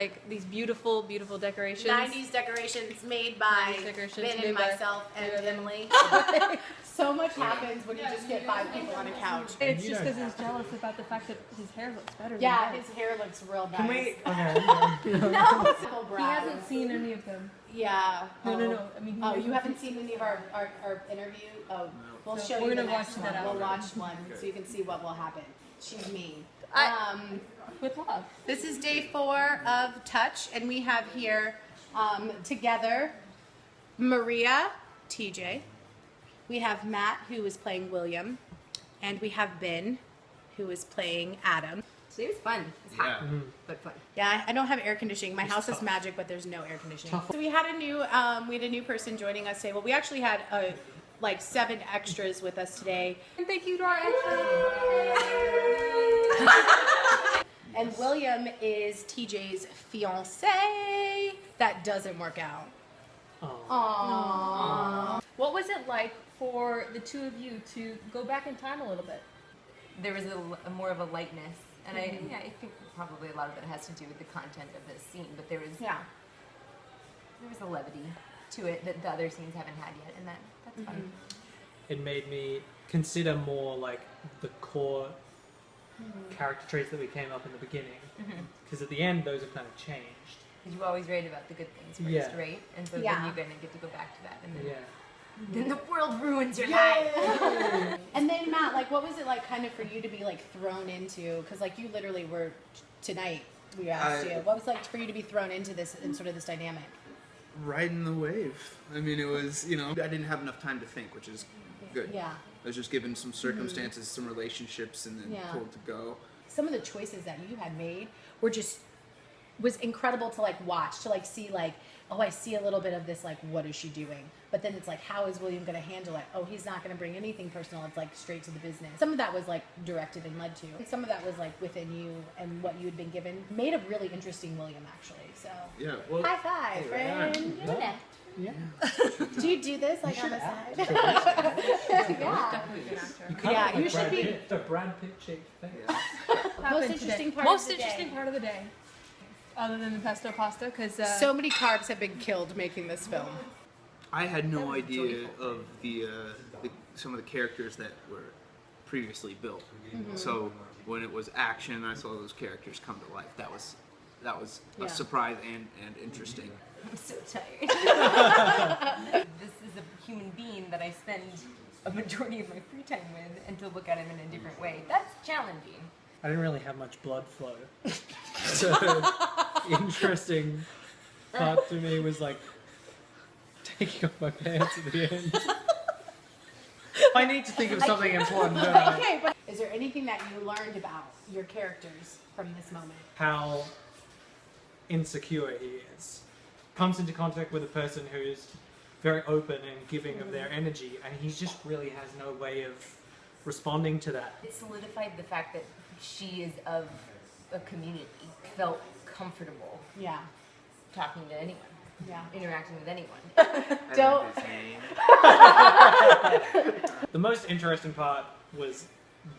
Like these beautiful, beautiful decorations. 90s decorations made by Ben and myself and Emily. So much happens when you just get 5 people on a couch. It's just because he's jealous about the fact that his hair looks better. Yeah, than his hair looks real nice. Can we? Okay. No, he hasn't seen any of them. Yeah. No. I mean, oh, you haven't seen any of our interview? Oh, we'll show you the next one. We'll watch one so you can see what will happen. She's mean. With love. This is day 4 of Touch, and we have here together Maria, TJ. We have Matt, who is playing William, and we have Ben, who is playing Adam. Today was fun. It's hot, but fun. Yeah, I don't have air conditioning. My house is magic, but there's no air conditioning. So we had a new person joining us today. Well, we actually had like 7 extras with us today. And thank you to our extras. And William is TJ's fiance. That doesn't work out. Aww. What was it like for the two of you to go back in time a little bit? There was a more of a lightness, and I think probably a lot of it has to do with the content of this scene. But there was a levity to it that the other scenes haven't had yet, and that's fun. It made me consider more like the core character traits that we came up in the beginning, because at the end those have kind of changed. Because you always write about the good things first, right? And so then you're going to get to go back to that, and then the world ruins your life. And then Matt, like, what was it like kind of for you to be like thrown into, because like you literally were tonight, we asked you, what was it like for you to be thrown into this and sort of this dynamic? Riding the wave. I mean, it was, I didn't have enough time to think, which is good. Yeah. I was just given some circumstances, some relationships, and then told to go. Some of the choices that you had made was incredible to like watch, to like see like, oh, I see a little bit of this, like, what is she doing? But then it's like, how is William going to handle it? Oh, he's not going to bring anything personal. It's like straight to the business. Some of that was like directed and led to. And some of that was like within you and what you had been given. Made a really interesting William, actually. So Yeah. Well, high five, friend. Yeah. Do you do this like on the side? Yeah, you should be. The Brad Pitt shaped face. Most interesting part Most of the interesting day. part of the day. Other than the pesto pasta, because So many carbs have been killed making this film. I had no idea of the some of the characters that were previously built. So when it was action, I saw those characters come to life. That was a surprise and interesting. I'm so tired. This is a human being that I spend a majority of my free time with, and to look at him in a different way. That's challenging. I didn't really have much blood flow. So the interesting part to me was like taking off my pants at the end. I need to think of something important, don't I? Okay, but is there anything that you learned about your characters from this moment? How insecure he is. Comes into contact with a person who's very open and giving of their energy, and he just really has no way of responding to that. It solidified the fact that she is of a community, felt comfortable talking to anyone, interacting with anyone. Don't. The most interesting part was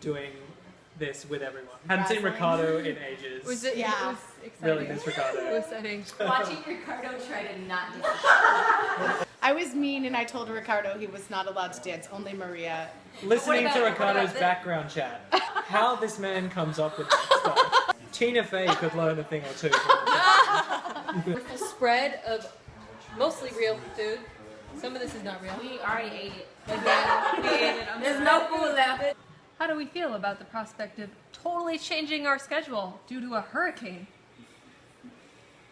doing this with everyone. Hadn't seen Ricardo in ages. was it? Yeah. It was exciting. Really miss Ricardo. It was exciting. Watching Ricardo try to not do I was mean and I told Ricardo he was not allowed to dance, only Maria. Listening to what Ricardo's about background chat. How this man comes up with that stuff. Tina Fey could learn a thing or two from this. A spread of mostly real food. Some of this is not real. We already ate it. We ate it. There's no food left. How do we feel about the prospect of totally changing our schedule due to a hurricane?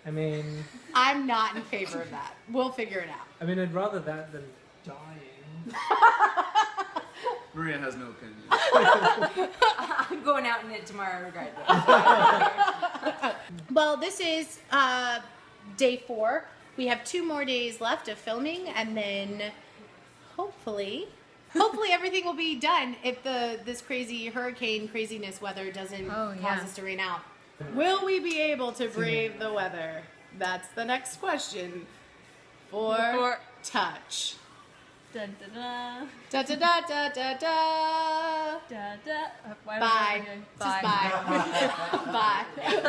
I mean, I'm not in favor of that. We'll figure it out. I'd rather that than dying. Maria has no opinion. I'm going out in it tomorrow regardless. Well, this is day 4. We have 2 more days left of filming, and then hopefully everything will be done if this crazy hurricane craziness weather doesn't cause us to rain out. Will we be able to brave the weather? That's the next question for Touch. Da da da. Da da da da da da. Da da. Why Bye. was I Just bye. Bye.